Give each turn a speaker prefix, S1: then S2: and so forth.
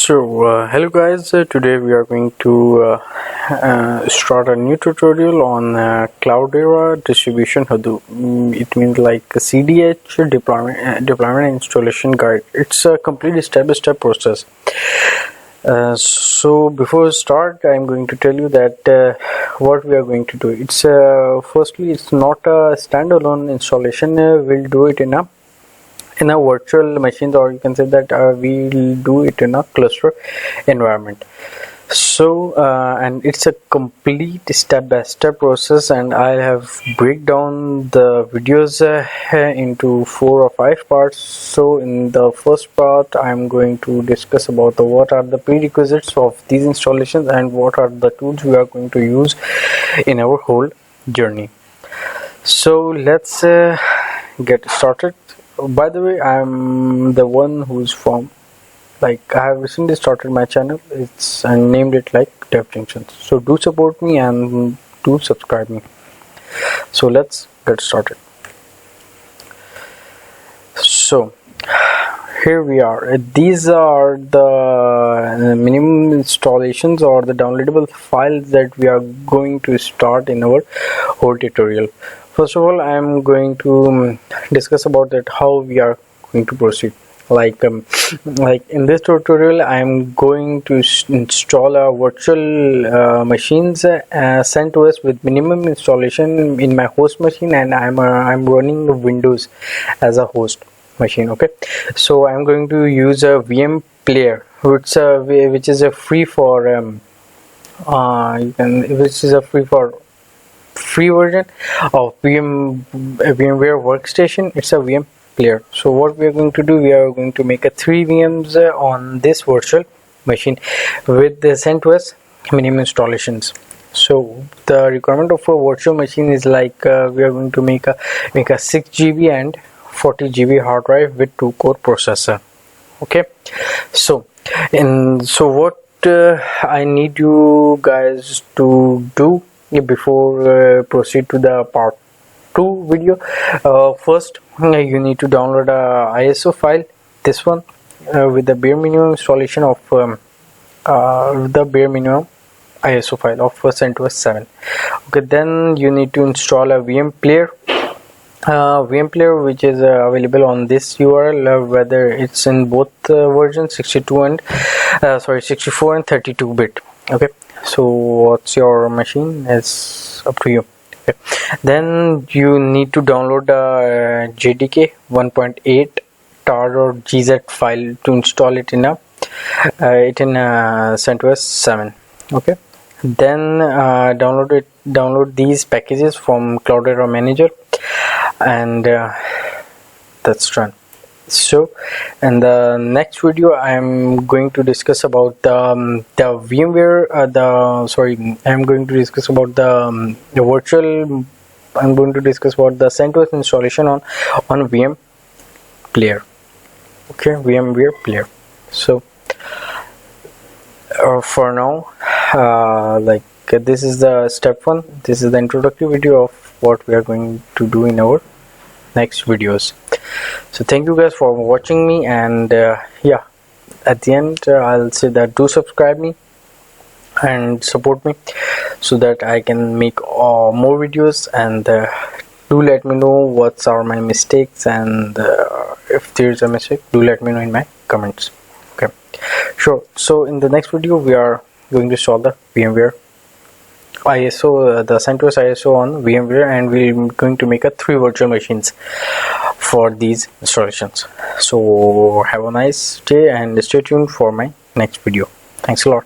S1: Hello guys, today we are going to start a new tutorial on Cloudera distribution Hadoop. It means like CDH deployment installation guide. It's a complete step-by-step process. So before we start, I'm going to tell you that what we are going to do. It's firstly, it's not a standalone installation. We'll do it in a virtual machine, or you can say that we'll do it in a cluster environment. So and it's a complete step-by-step process, and I have break down the videos into 4 or 5 parts. So in the first part, I'm going to discuss about what are the prerequisites of these installations and what are the tools we are going to use in our whole journey. So let's get started. By the way, I'm the one who's from, I have recently started my channel. It's named it like devjunction. So do support me and do subscribe me. So let's get started. So here we are. These are the minimum installations or the downloadable files that we are going to start in our whole tutorial. First of all, I am going to discuss about that how we are going to proceed. Like in this tutorial, I am going to install a virtual machines CentOS with minimum installation in my host machine, and I'm running Windows as a host machine. Okay, so I'm going to use a VM player, which is a free for free version of VMware workstation. It's a VM player. So what we are going to do, we are going to make a 3 VMs on this virtual machine with the CentOS minimum installations. So the requirement of a virtual machine is like we are going to make a 6 GB and 40 GB hard drive with 2-core processor. Okay, so what I need you guys to do before proceed to the part 2 video. First, you need to download a ISO file, this one, with the bare minimum installation of the bare minimum ISO file of CentOS 7. Okay, then you need to install a VM player, which is available on this URL, whether it's in both versions, 64 and 32 bit. Okay, so what's your machine is up to you. Okay. Then you need to download a JDK 1.8 tar or GZ file to install it in CentOS 7. Okay, then download these packages from Cloudera manager, and that's done. So in the next video, I'm going to discuss about the VMware. I'm going to discuss about the virtual. I'm going to discuss about the CentOS installation on VM player. Okay, VMware player. So for now, this is the step 1. This is the introductory video of what we are going to do in our next videos. So thank you guys for watching me, and yeah, at the end I'll say that do subscribe me and support me so that I can make more videos, and do let me know what are my mistakes, and if there's a mistake, do let me know in my comments. Okay, sure. So in the next video, we are going to solve the VMware ISO, the CentOS ISO on VMware, and we're going to make a 3 virtual machines for these installations. So have a nice day and stay tuned for my next video. Thanks a lot.